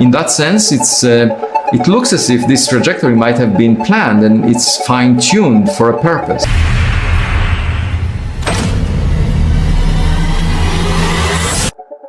In that sense, it looks as if this trajectory might have been planned and it's fine-tuned for a purpose.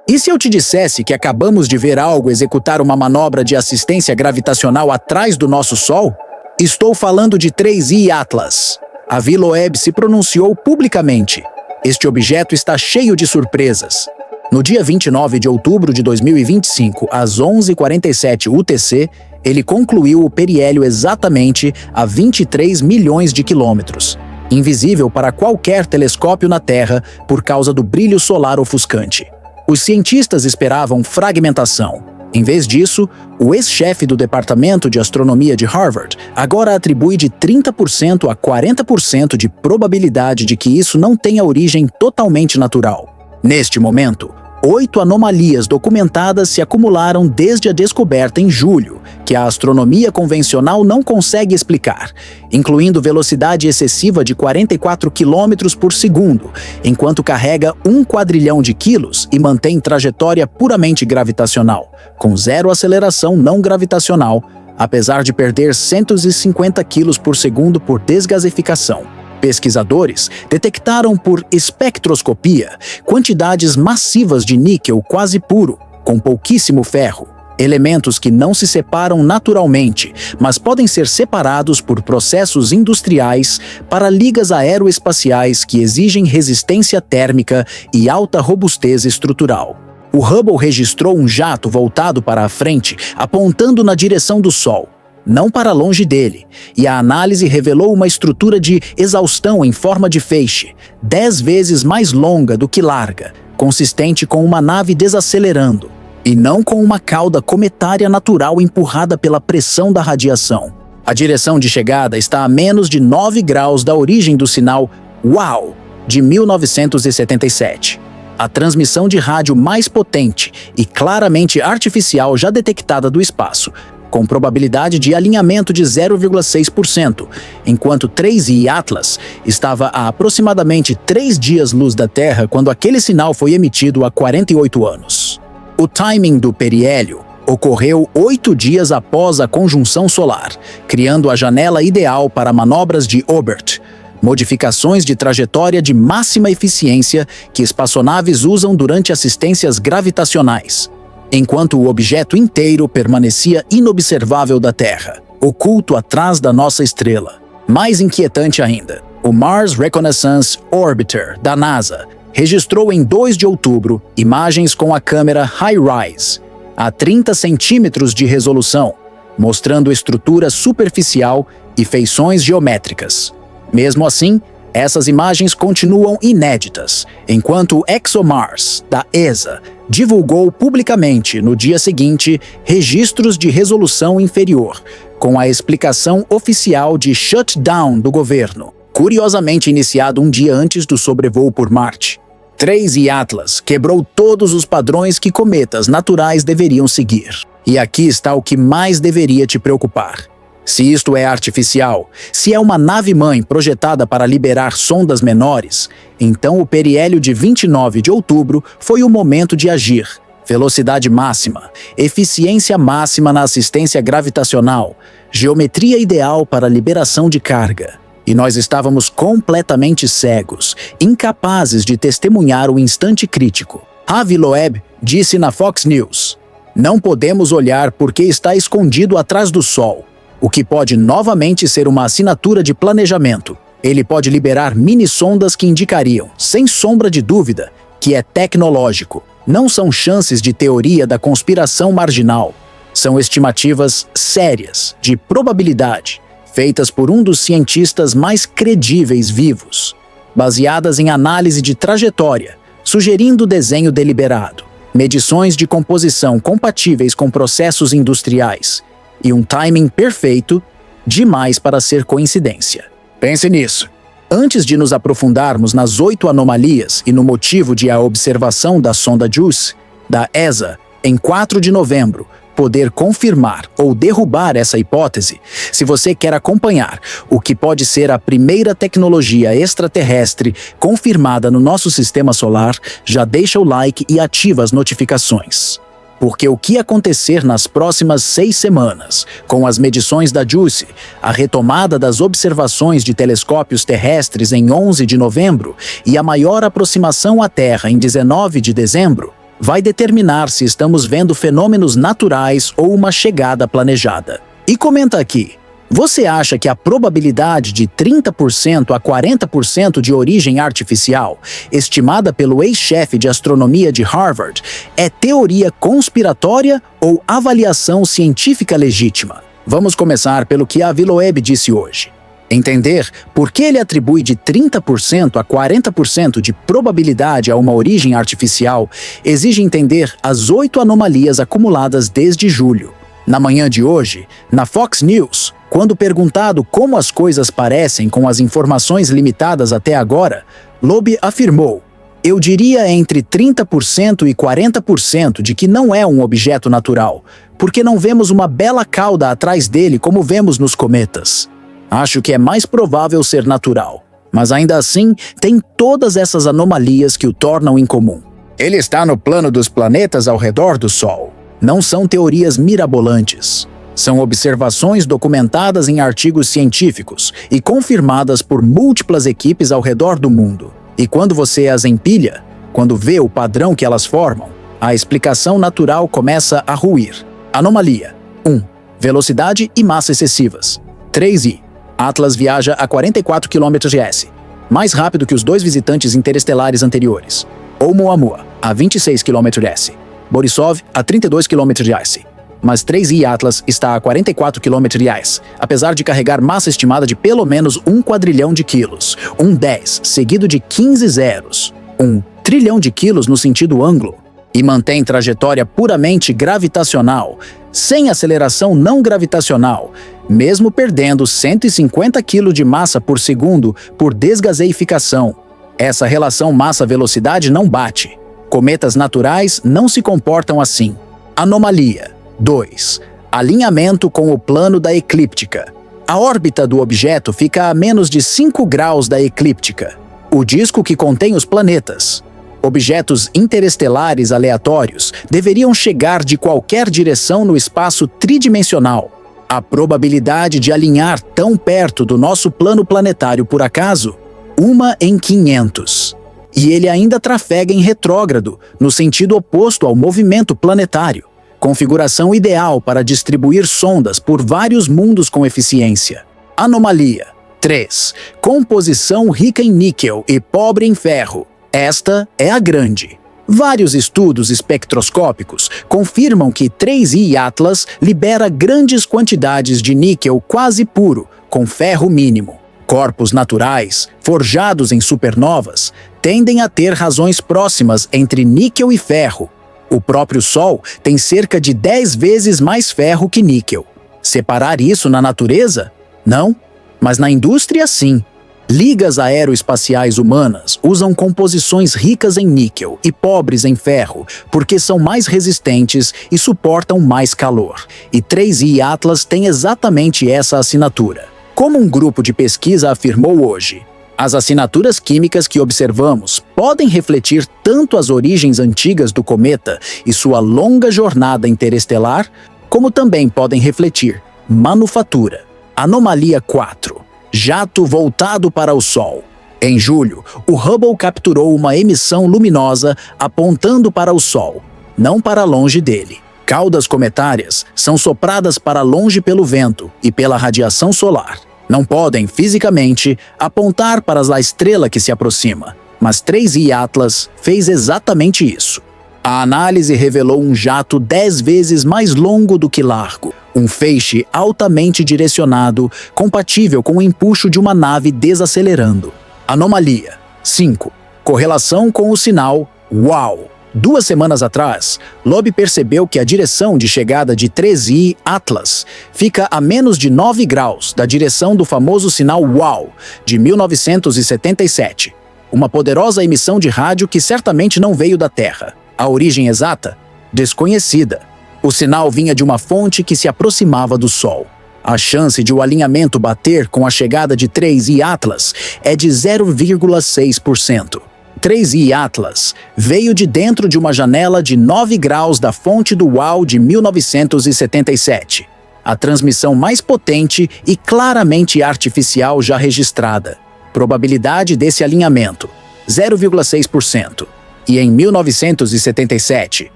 E se eu te dissesse que acabamos de ver algo executar uma manobra de assistência gravitacional atrás do nosso Sol? Estou falando de 3I Atlas. A ViLoeb se pronunciou publicamente. Este objeto está cheio de surpresas. No dia 29 de outubro de 2025, às 11h47 UTC, ele concluiu o periélio exatamente a 23 milhões de quilômetros, invisível para qualquer telescópio na Terra por causa do brilho solar ofuscante. Os cientistas esperavam fragmentação. Em vez disso, o ex-chefe do Departamento de Astronomia de Harvard agora atribui de 30% a 40% de probabilidade de que isso não tenha origem totalmente natural. Neste momento, 8 anomalias documentadas se acumularam desde a descoberta em julho, que a astronomia convencional não consegue explicar, incluindo velocidade excessiva de 44 km por segundo, enquanto carrega 1 quadrilhão de quilos e mantém trajetória puramente gravitacional, com zero aceleração não gravitacional, apesar de perder 150 kg por segundo por desgasificação. Pesquisadores detectaram por espectroscopia quantidades massivas de níquel quase puro, com pouquíssimo ferro, elementos que não se separam naturalmente, mas podem ser separados por processos industriais para ligas aeroespaciais que exigem resistência térmica e alta robustez estrutural. O Hubble registrou um jato voltado para a frente, apontando na direção do Sol, não para longe dele, e a análise revelou uma estrutura de exaustão em forma de feixe, 10 vezes mais longa do que larga, consistente com uma nave desacelerando, e não com uma cauda cometária natural empurrada pela pressão da radiação. A direção de chegada está a menos de 9 graus da origem do sinal WOW de 1977. A transmissão de rádio mais potente e claramente artificial já detectada do espaço, com probabilidade de alinhamento de 0,6%, enquanto 3I Atlas estava a aproximadamente 3 dias-luz da Terra quando aquele sinal foi emitido há 48 anos. O timing do periélio ocorreu 8 dias após a conjunção solar, criando a janela ideal para manobras de Oberth, modificações de trajetória de máxima eficiência que espaçonaves usam durante assistências gravitacionais, enquanto o objeto inteiro permanecia inobservável da Terra, oculto atrás da nossa estrela. Mais inquietante ainda, o Mars Reconnaissance Orbiter, da NASA, registrou em 2 de outubro imagens com a câmera HiRISE, a 30 centímetros de resolução, mostrando estrutura superficial e feições geométricas. Mesmo assim, essas imagens continuam inéditas, enquanto o ExoMars, da ESA, divulgou publicamente, no dia seguinte, registros de resolução inferior, com a explicação oficial de shutdown do governo, curiosamente iniciado um dia antes do sobrevoo por Marte. 3I Atlas quebrou todos os padrões que cometas naturais deveriam seguir. E aqui está o que mais deveria te preocupar. Se isto é artificial, se é uma nave-mãe projetada para liberar sondas menores, então o periélio de 29 de outubro foi o momento de agir. Velocidade máxima, eficiência máxima na assistência gravitacional, geometria ideal para liberação de carga. E nós estávamos completamente cegos, incapazes de testemunhar o instante crítico. A ViLoeb disse na Fox News: "Não podemos olhar porque está escondido atrás do Sol, o que pode novamente ser uma assinatura de planejamento. Ele pode liberar mini-sondas que indicariam, sem sombra de dúvida, que é tecnológico. Não são chances de teoria da conspiração marginal. São estimativas sérias, de probabilidade, feitas por um dos cientistas mais credíveis vivos, baseadas em análise de trajetória, sugerindo desenho deliberado, medições de composição compatíveis com processos industriais, e um timing perfeito, demais para ser coincidência." Pense nisso. Antes de nos aprofundarmos nas 8 anomalias e no motivo de a observação da sonda JUICE, da ESA, em 4 de novembro, poder confirmar ou derrubar essa hipótese, se você quer acompanhar o que pode ser a primeira tecnologia extraterrestre confirmada no nosso sistema solar, já deixa o like e ativa as notificações. Porque o que acontecer nas próximas 6 semanas, com as medições da JUICE, a retomada das observações de telescópios terrestres em 11 de novembro e a maior aproximação à Terra em 19 de dezembro, vai determinar se estamos vendo fenômenos naturais ou uma chegada planejada. E comenta aqui, você acha que a probabilidade de 30% a 40% de origem artificial, estimada pelo ex-chefe de astronomia de Harvard, é teoria conspiratória ou avaliação científica legítima? Vamos começar pelo que a Aviloeb disse hoje. Entender por que ele atribui de 30% a 40% de probabilidade a uma origem artificial exige entender as 8 anomalias acumuladas desde julho. Na manhã de hoje, na Fox News, quando perguntado como as coisas parecem com as informações limitadas até agora, Loeb afirmou: "Eu diria entre 30% e 40% de que não é um objeto natural, porque não vemos uma bela cauda atrás dele como vemos nos cometas. Acho que é mais provável ser natural, mas ainda assim tem todas essas anomalias que o tornam incomum. Ele está no plano dos planetas ao redor do Sol. Não são teorias mirabolantes. São observações documentadas em artigos científicos e confirmadas por múltiplas equipes ao redor do mundo. E quando você as empilha, quando vê o padrão que elas formam, a explicação natural começa a ruir. Anomalia 1. Velocidade e massa excessivas. 3i. Atlas viaja a 44 km/s, mais rápido que os 2 visitantes interestelares anteriores. Oumuamua, a 26 km/s. Borisov, a 32 km/s. Mas 3i Atlas está a 44 km/s, apesar de carregar massa estimada de pelo menos 1 quadrilhão de quilos, um 10 seguido de 15 zeros, 1 trilhão de quilos no sentido ângulo, e mantém trajetória puramente gravitacional, sem aceleração não gravitacional, mesmo perdendo 150 kg de massa por segundo por desgaseificação. Essa relação massa-velocidade não bate. Cometas naturais não se comportam assim. Anomalia 2. Alinhamento com o plano da eclíptica. A órbita do objeto fica a menos de 5 graus da eclíptica, o disco que contém os planetas. Objetos interestelares aleatórios deveriam chegar de qualquer direção no espaço tridimensional. A probabilidade de alinhar tão perto do nosso plano planetário por acaso? 1 em 500. E ele ainda trafega em retrógrado, no sentido oposto ao movimento planetário. Configuração ideal para distribuir sondas por vários mundos com eficiência. Anomalia 3. Composição rica em níquel e pobre em ferro. Esta é a grande. Vários estudos espectroscópicos confirmam que 3i Atlas libera grandes quantidades de níquel quase puro, com ferro mínimo. Corpos naturais, forjados em supernovas, tendem a ter razões próximas entre níquel e ferro. O próprio Sol tem cerca de 10 vezes mais ferro que níquel. Separar isso na natureza? Não, mas na indústria sim. Ligas aeroespaciais humanas usam composições ricas em níquel e pobres em ferro porque são mais resistentes e suportam mais calor. E 3i Atlas tem exatamente essa assinatura. Como um grupo de pesquisa afirmou hoje, as assinaturas químicas que observamos podem refletir tanto as origens antigas do cometa e sua longa jornada interestelar, como também podem refletir manufatura. Anomalia 4. Jato voltado para o Sol. Em julho, o Hubble capturou uma emissão luminosa apontando para o Sol, não para longe dele. Caudas cometárias são sopradas para longe pelo vento e pela radiação solar. Não podem, fisicamente, apontar para a estrela que se aproxima, mas 3i Atlas fez exatamente isso. A análise revelou um jato 10 vezes mais longo do que largo, um feixe altamente direcionado, compatível com o empuxo de uma nave desacelerando. Anomalia 5. Correlação com o sinal WOW. 2 semanas atrás, Loeb percebeu que a direção de chegada de 3i Atlas fica a menos de 9 graus da direção do famoso sinal WOW, de 1977. Uma poderosa emissão de rádio que certamente não veio da Terra. A origem exata? Desconhecida. O sinal vinha de uma fonte que se aproximava do Sol. A chance de o alinhamento bater com a chegada de 3i Atlas é de 0,6%. 3i Atlas veio de dentro de uma janela de 9 graus da fonte do UAU de 1977, a transmissão mais potente e claramente artificial já registrada. Probabilidade desse alinhamento, 0,6%. E em 1977,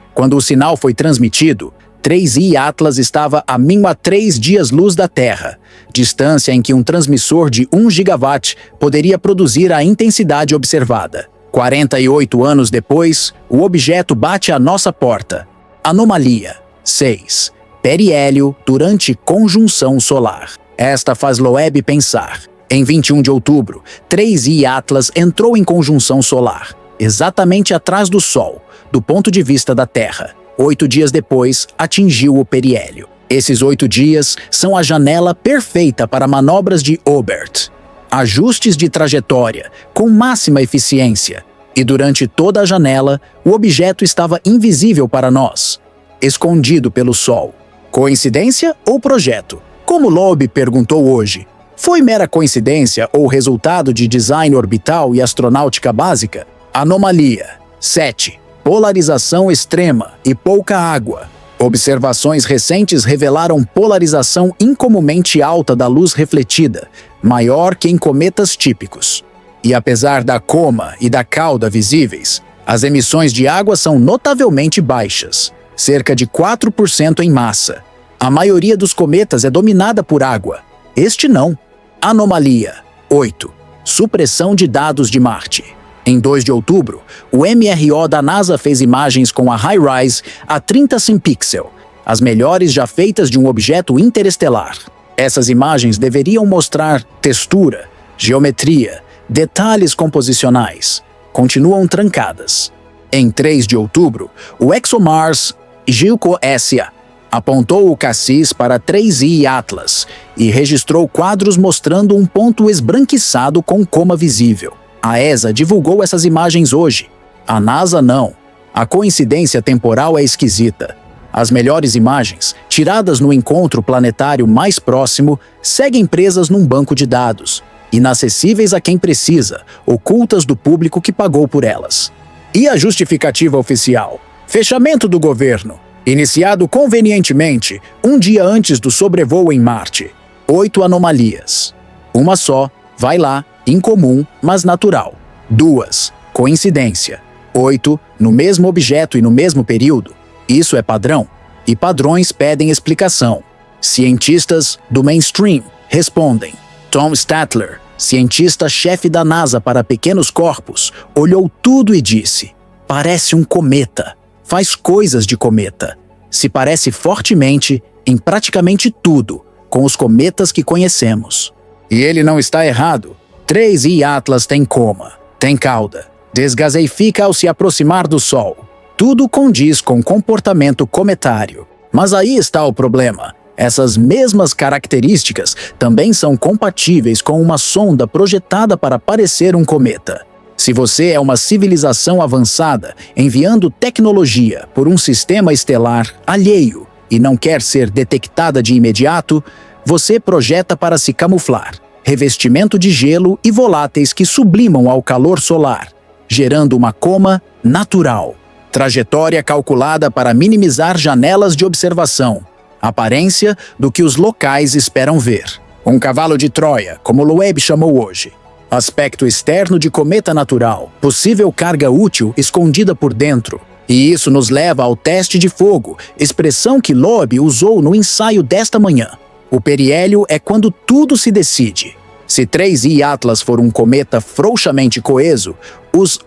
quando o sinal foi transmitido, 3i Atlas estava a mínimo a 3 dias-luz da Terra, distância em que um transmissor de 1 gigawatt poderia produzir a intensidade observada. 48 anos depois, o objeto bate à nossa porta. Anomalia 6. Periélio durante conjunção solar. Esta faz Loeb pensar. Em 21 de outubro, 3i Atlas entrou em conjunção solar, exatamente atrás do Sol, do ponto de vista da Terra. 8 dias depois, atingiu o periélio. Esses 8 dias são a janela perfeita para manobras de Oberth. Ajustes de trajetória, com máxima eficiência. E durante toda a janela, o objeto estava invisível para nós, escondido pelo Sol. Coincidência ou projeto? Como Loeb perguntou hoje, foi mera coincidência ou resultado de design orbital e astronáutica básica? Anomalia 7. Polarização extrema e pouca água. Observações recentes revelaram polarização incomumente alta da luz refletida, maior que em cometas típicos. E apesar da coma e da cauda visíveis, as emissões de água são notavelmente baixas, cerca de 4% em massa. A maioria dos cometas é dominada por água. Este não. Anomalia 8. Supressão de dados de Marte. Em 2 de outubro, o MRO da NASA fez imagens com a HiRISE a 30 simpixel, as melhores já feitas de um objeto interestelar. Essas imagens deveriam mostrar textura, geometria, detalhes composicionais. Continuam trancadas. Em 3 de outubro, o ExoMars Gilco SA apontou o cassis para 3i Atlas e registrou quadros mostrando um ponto esbranquiçado com coma visível. A ESA divulgou essas imagens hoje. A NASA não. A coincidência temporal é esquisita. As melhores imagens, tiradas no encontro planetário mais próximo, seguem presas num banco de dados, inacessíveis a quem precisa, ocultas do público que pagou por elas. E a justificativa oficial? Fechamento do governo, iniciado convenientemente um dia antes do sobrevoo em Marte. 8 anomalias. Uma só, vai lá, incomum, mas natural. 2. Coincidência. 8. No mesmo objeto e no mesmo período. Isso é padrão. E padrões pedem explicação. Cientistas do mainstream respondem. Tom Statler, cientista-chefe da NASA para pequenos corpos, olhou tudo e disse: parece um cometa. Faz coisas de cometa. Se parece fortemente em praticamente tudo, com os cometas que conhecemos. E ele não está errado. 3i Atlas tem coma, tem cauda, desgaseifica ao se aproximar do Sol. Tudo condiz com comportamento cometário. Mas aí está o problema. Essas mesmas características também são compatíveis com uma sonda projetada para parecer um cometa. Se você é uma civilização avançada, enviando tecnologia por um sistema estelar alheio e não quer ser detectada de imediato, você projeta para se camuflar. Revestimento de gelo e voláteis que sublimam ao calor solar, gerando uma coma natural. Trajetória calculada para minimizar janelas de observação. Aparência do que os locais esperam ver. Um cavalo de Troia, como Loeb chamou hoje. Aspecto externo de cometa natural, possível carga útil escondida por dentro. E isso nos leva ao teste de fogo, expressão que Loeb usou no ensaio desta manhã. O periélio é quando tudo se decide. Se 3i Atlas for um cometa frouxamente coeso,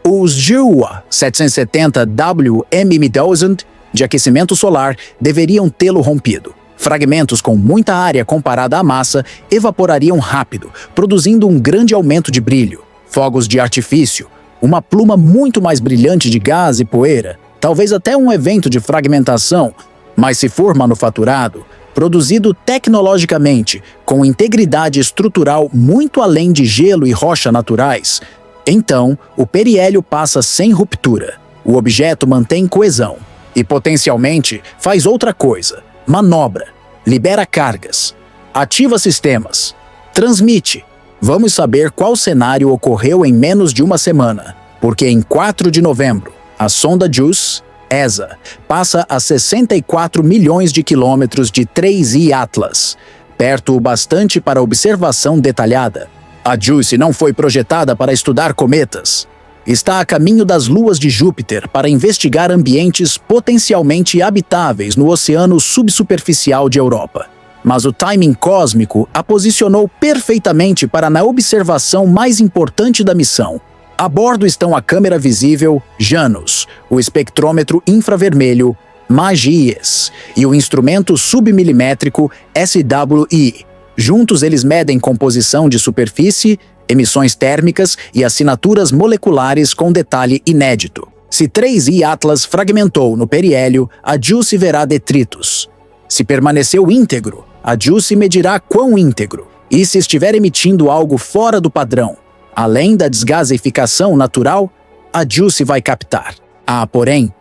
os JUA 770 WM1000 de aquecimento solar deveriam tê-lo rompido. Fragmentos com muita área comparada à massa evaporariam rápido, produzindo um grande aumento de brilho. Fogos de artifício, uma pluma muito mais brilhante de gás e poeira, talvez até um evento de fragmentação, mas se for manufaturado, produzido tecnologicamente, com integridade estrutural muito além de gelo e rocha naturais, então o periélio passa sem ruptura. O objeto mantém coesão e potencialmente faz outra coisa: manobra, libera cargas, ativa sistemas, transmite. Vamos saber qual cenário ocorreu em menos de uma semana. Porque em 4 de novembro, a sonda JUICE, ESA, passa a 64 milhões de quilômetros de 3I Atlas, perto o bastante para observação detalhada. A JUICE não foi projetada para estudar cometas. Está a caminho das luas de Júpiter para investigar ambientes potencialmente habitáveis no oceano subsuperficial de Europa. Mas o timing cósmico a posicionou perfeitamente para na observação mais importante da missão. A bordo estão a câmera visível Janus, o espectrômetro infravermelho MAGIES e o instrumento submilimétrico SWI. Juntos eles medem composição de superfície, emissões térmicas e assinaturas moleculares com detalhe inédito. Se 3I Atlas fragmentou no periélio, a JUICE verá detritos. Se permaneceu íntegro, a JUICE medirá quão íntegro. E se estiver emitindo algo fora do padrão, além da desgasificação natural, a JUICE vai captar. Porém.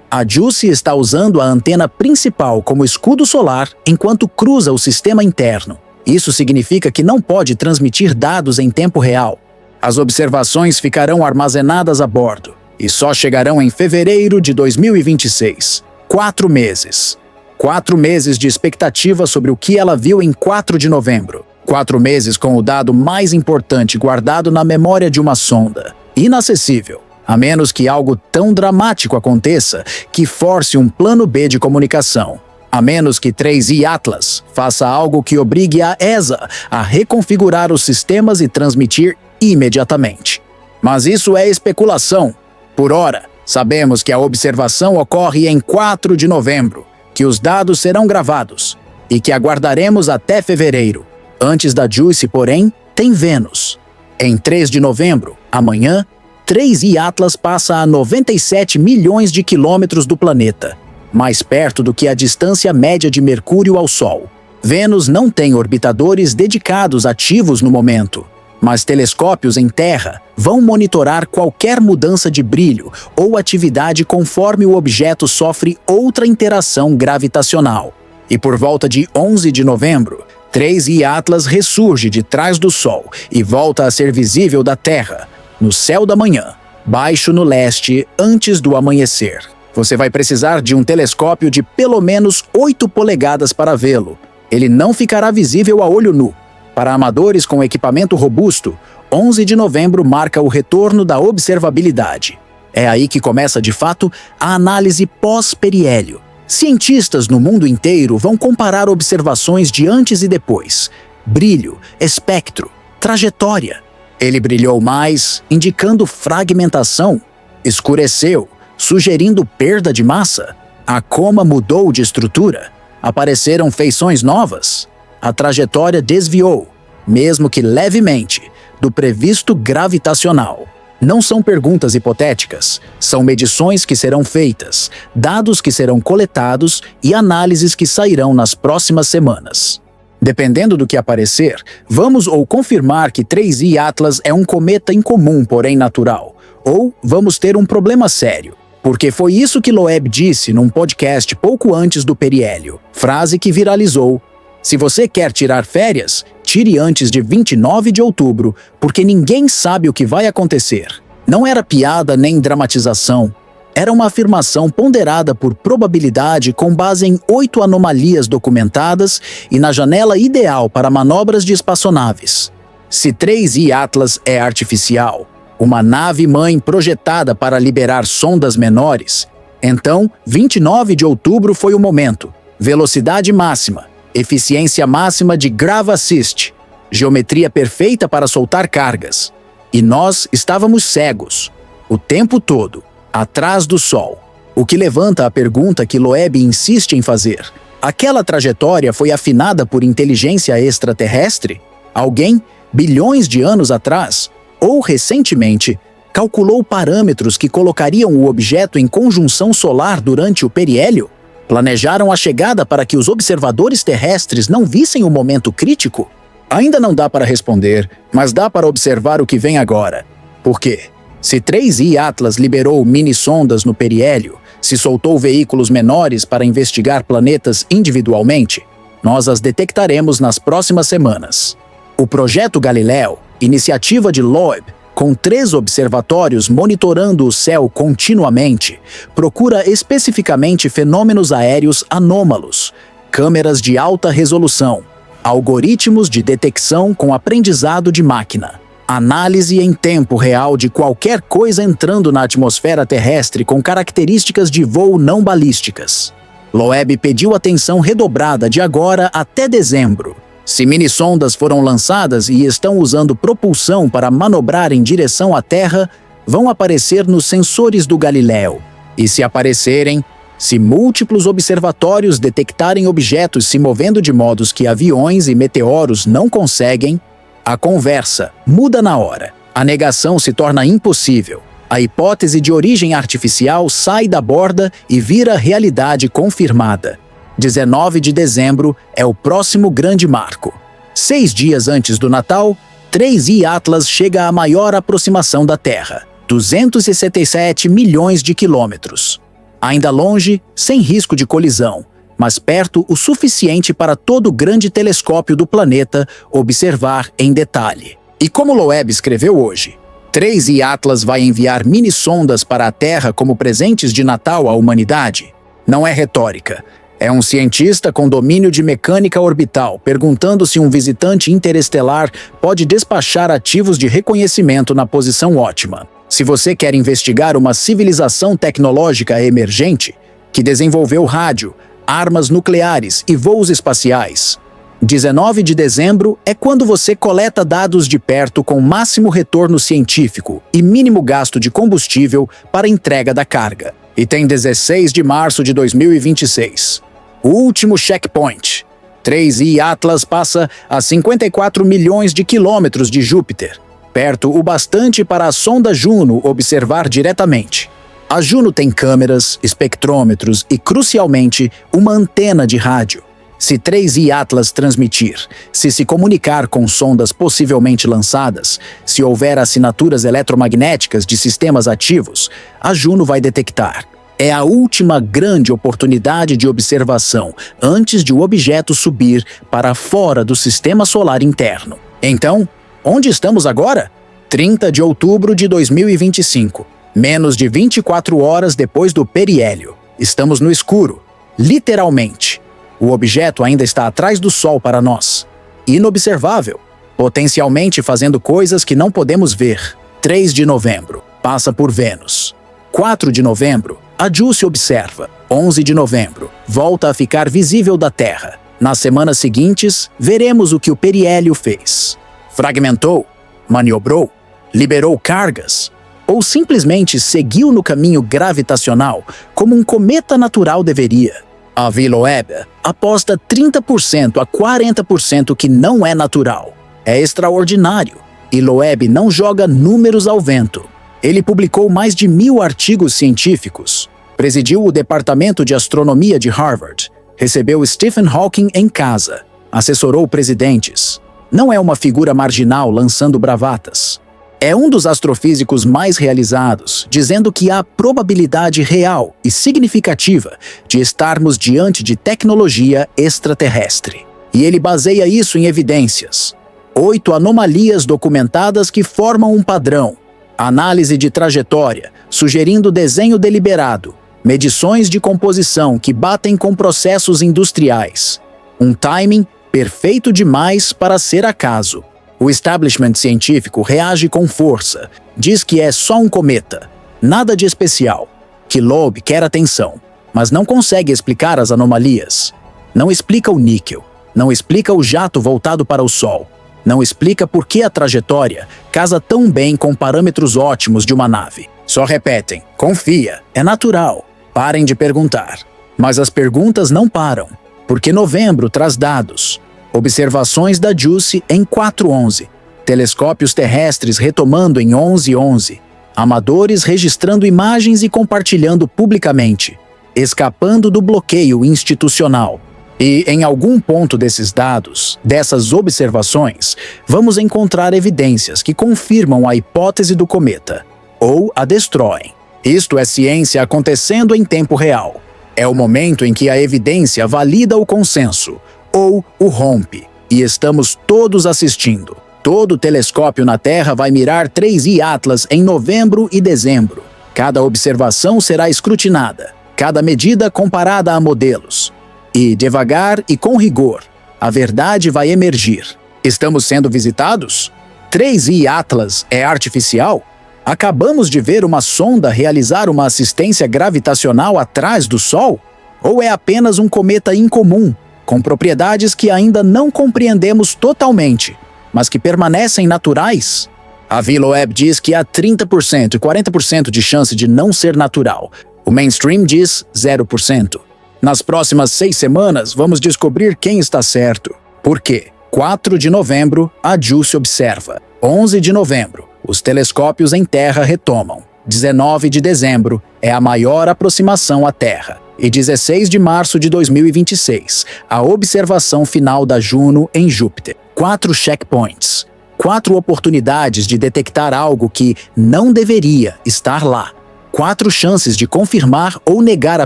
A JUICE está usando a antena principal como escudo solar enquanto cruza o sistema interno. Isso significa que não pode transmitir dados em tempo real. As observações ficarão armazenadas a bordo e só chegarão em fevereiro de 2026. 4 meses. 4 meses de expectativa sobre o que ela viu em 4 de novembro. 4 meses com o dado mais importante guardado na memória de uma sonda. Inacessível, a menos que algo tão dramático aconteça que force um plano B de comunicação. A menos que 3I Atlas faça algo que obrigue a ESA a reconfigurar os sistemas e transmitir imediatamente. Mas isso é especulação. Por ora, sabemos que a observação ocorre em 4 de novembro, que os dados serão gravados e que aguardaremos até fevereiro. Antes da JUICE, porém, tem Vênus. Em 3 de novembro, amanhã, 3I Atlas passa a 97 milhões de quilômetros do planeta, mais perto do que a distância média de Mercúrio ao Sol. Vênus não tem orbitadores dedicados ativos no momento, mas telescópios em Terra vão monitorar qualquer mudança de brilho ou atividade conforme o objeto sofre outra interação gravitacional. E por volta de 11 de novembro, 3I Atlas ressurge de trás do Sol e volta a ser visível da Terra, no céu da manhã, baixo no leste, antes do amanhecer. Você vai precisar de um telescópio de pelo menos 8 polegadas para vê-lo. Ele não ficará visível a olho nu. Para amadores com equipamento robusto, 11 de novembro marca o retorno da observabilidade. É aí que começa, de fato, a análise pós-periélio. Cientistas no mundo inteiro vão comparar observações de antes e depois. Brilho, espectro, trajetória. Ele brilhou mais, indicando fragmentação. Escureceu, sugerindo perda de massa. A coma mudou de estrutura. Apareceram feições novas. A trajetória desviou, mesmo que levemente, do previsto gravitacional. Não são perguntas hipotéticas, são medições que serão feitas, dados que serão coletados e análises que sairão nas próximas semanas. Dependendo do que aparecer, vamos ou confirmar que 3I Atlas é um cometa incomum, porém natural, ou vamos ter um problema sério. Porque foi isso que Loeb disse num podcast pouco antes do periélio, frase que viralizou. Se você quer tirar férias, tire antes de 29 de outubro, porque ninguém sabe o que vai acontecer. Não era piada nem dramatização. Era uma afirmação ponderada por probabilidade com base em 8 anomalias documentadas e na janela ideal para manobras de espaçonaves. Se 3I Atlas é artificial, uma nave-mãe projetada para liberar sondas menores, então 29 de outubro foi o momento. Velocidade máxima, eficiência máxima de Grav Assist, geometria perfeita para soltar cargas. E nós estávamos cegos, o tempo todo, atrás do Sol. O que levanta a pergunta que Loeb insiste em fazer. Aquela trajetória foi afinada por inteligência extraterrestre? Alguém, bilhões de anos atrás, ou recentemente, calculou parâmetros que colocariam o objeto em conjunção solar durante o periélio? Planejaram a chegada para que os observadores terrestres não vissem o momento crítico? Ainda não dá para responder, mas dá para observar o que vem agora. Por quê? Se 3I Atlas liberou mini-sondas no periélio, se soltou veículos menores para investigar planetas individualmente, nós as detectaremos nas próximas semanas. O Projeto Galileu, iniciativa de Loeb, com 3 observatórios monitorando o céu continuamente, procura especificamente fenômenos aéreos anômalos, câmeras de alta resolução, algoritmos de detecção com aprendizado de máquina, análise em tempo real de qualquer coisa entrando na atmosfera terrestre com características de voo não balísticas. Loeb pediu atenção redobrada de agora até dezembro. Se mini-sondas foram lançadas e estão usando propulsão para manobrar em direção à Terra, vão aparecer nos sensores do Galileu. E se aparecerem, se múltiplos observatórios detectarem objetos se movendo de modos que aviões e meteoros não conseguem, a conversa muda na hora. A negação se torna impossível. A hipótese de origem artificial sai da borda e vira realidade confirmada. 19 de dezembro é o próximo grande marco. 6 dias antes do Natal, 3I Atlas chega à maior aproximação da Terra, 277 milhões de quilômetros. Ainda longe, sem risco de colisão, mas perto o suficiente para todo o grande telescópio do planeta observar em detalhe. E como Loeb escreveu hoje, 3I Atlas vai enviar mini-sondas para a Terra como presentes de Natal à humanidade? Não é retórica. É um cientista com domínio de mecânica orbital perguntando se um visitante interestelar pode despachar ativos de reconhecimento na posição ótima. Se você quer investigar uma civilização tecnológica emergente que desenvolveu rádio, armas nucleares e voos espaciais, 19 de dezembro é quando você coleta dados de perto com máximo retorno científico e mínimo gasto de combustível para entrega da carga. E tem 16 de março de 2026. O último checkpoint. 3I Atlas passa a 54 milhões de quilômetros de Júpiter, perto o bastante para a sonda Juno observar diretamente. A Juno tem câmeras, espectrômetros e, crucialmente, uma antena de rádio. Se 3I Atlas transmitir, se comunicar com sondas possivelmente lançadas, se houver assinaturas eletromagnéticas de sistemas ativos, a Juno vai detectar. É a última grande oportunidade de observação antes de o objeto subir para fora do sistema solar interno. Então, onde estamos agora? 30 de outubro de 2025, menos de 24 horas depois do periélio. Estamos no escuro, literalmente. O objeto ainda está atrás do Sol para nós. Inobservável, potencialmente fazendo coisas que não podemos ver. 3 de novembro, passa por Vênus. 4 de novembro, a JUICE observa. 11 de novembro, volta a ficar visível da Terra. Nas semanas seguintes, veremos o que o periélio fez. Fragmentou? Maniobrou? Liberou cargas? Ou simplesmente seguiu no caminho gravitacional como um cometa natural deveria? A Loeb aposta 30% a 40% que não é natural. É extraordinário. E Loeb não joga números ao vento. Ele publicou mais de 1000 artigos científicos, presidiu o Departamento de Astronomia de Harvard, recebeu Stephen Hawking em casa, assessorou presidentes. Não é uma figura marginal lançando bravatas. É um dos astrofísicos mais realizados, dizendo que há probabilidade real e significativa de estarmos diante de tecnologia extraterrestre. E ele baseia isso em evidências. 8 anomalias documentadas que formam um padrão. Análise de trajetória, sugerindo desenho deliberado. Medições de composição que batem com processos industriais. Um timing perfeito demais para ser acaso. O establishment científico reage com força, diz que é só um cometa, nada de especial, que Loeb quer atenção, mas não consegue explicar as anomalias. Não explica o níquel, não explica o jato voltado para o Sol, não explica por que a trajetória casa tão bem com parâmetros ótimos de uma nave. Só repetem, confia, é natural, parem de perguntar. Mas as perguntas não param, porque novembro traz dados. Observações da JUICE em 4/11, telescópios terrestres retomando em 11/11, amadores registrando imagens e compartilhando publicamente, escapando do bloqueio institucional. E em algum ponto desses dados, dessas observações, vamos encontrar evidências que confirmam a hipótese do cometa, ou a destroem. Isto é ciência acontecendo em tempo real. É o momento em que a evidência valida o consenso, ou o rompe, e estamos todos assistindo. Todo telescópio na Terra vai mirar 3I Atlas em novembro e dezembro. Cada observação será escrutinada, cada medida comparada a modelos. E, devagar e com rigor, a verdade vai emergir. Estamos sendo visitados? 3I Atlas é artificial? Acabamos de ver uma sonda realizar uma assistência gravitacional atrás do Sol? Ou é apenas um cometa incomum, com propriedades que ainda não compreendemos totalmente, mas que permanecem naturais? A ViloWeb diz que há 30% e 40% de chance de não ser natural. O mainstream diz 0%. Nas próximas 6 semanas, vamos descobrir quem está certo. Por quê? 4 de novembro, a JUICE observa. 11 de novembro, os telescópios em Terra retomam. 19 de dezembro, é a maior aproximação à Terra. E 16 de março de 2026, a observação final da Juno em Júpiter. 4 checkpoints. 4 oportunidades de detectar algo que não deveria estar lá. 4 chances de confirmar ou negar a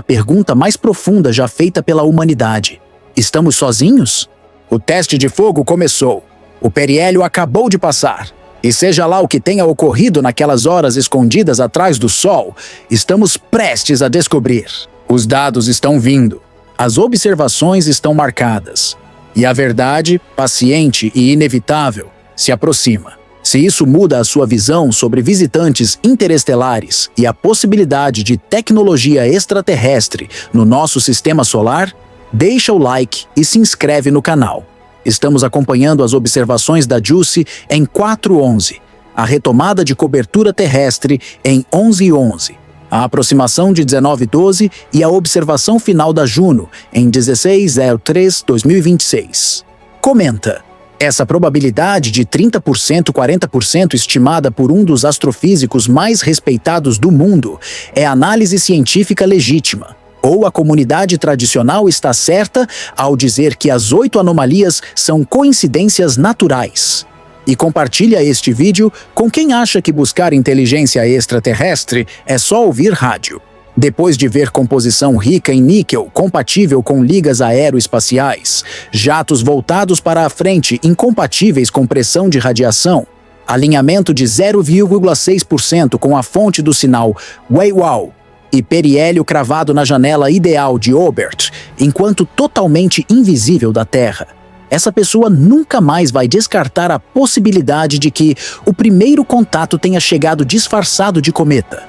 pergunta mais profunda já feita pela humanidade. Estamos sozinhos? O teste de fogo começou. O periélio acabou de passar. E seja lá o que tenha ocorrido naquelas horas escondidas atrás do Sol, estamos prestes a descobrir. Os dados estão vindo. As observações estão marcadas. E a verdade, paciente e inevitável, se aproxima. Se isso muda a sua visão sobre visitantes interestelares e a possibilidade de tecnologia extraterrestre no nosso sistema solar, deixa o like e se inscreve no canal. Estamos acompanhando as observações da JUICE em 4:11, a retomada de cobertura terrestre em 11:11, a aproximação de 19:12 e a observação final da Juno em 16/03/2026. Comenta. Essa probabilidade de 30%, 40% estimada por um dos astrofísicos mais respeitados do mundo é análise científica legítima. Ou a comunidade tradicional está certa ao dizer que as 8 anomalias são coincidências naturais. E compartilha este vídeo com quem acha que buscar inteligência extraterrestre é só ouvir rádio. Depois de ver composição rica em níquel compatível com ligas aeroespaciais, jatos voltados para a frente incompatíveis com pressão de radiação, alinhamento de 0,6% com a fonte do sinal WAY-WAW e periélio cravado na janela ideal de Oberth, enquanto totalmente invisível da Terra, essa pessoa nunca mais vai descartar a possibilidade de que o primeiro contato tenha chegado disfarçado de cometa.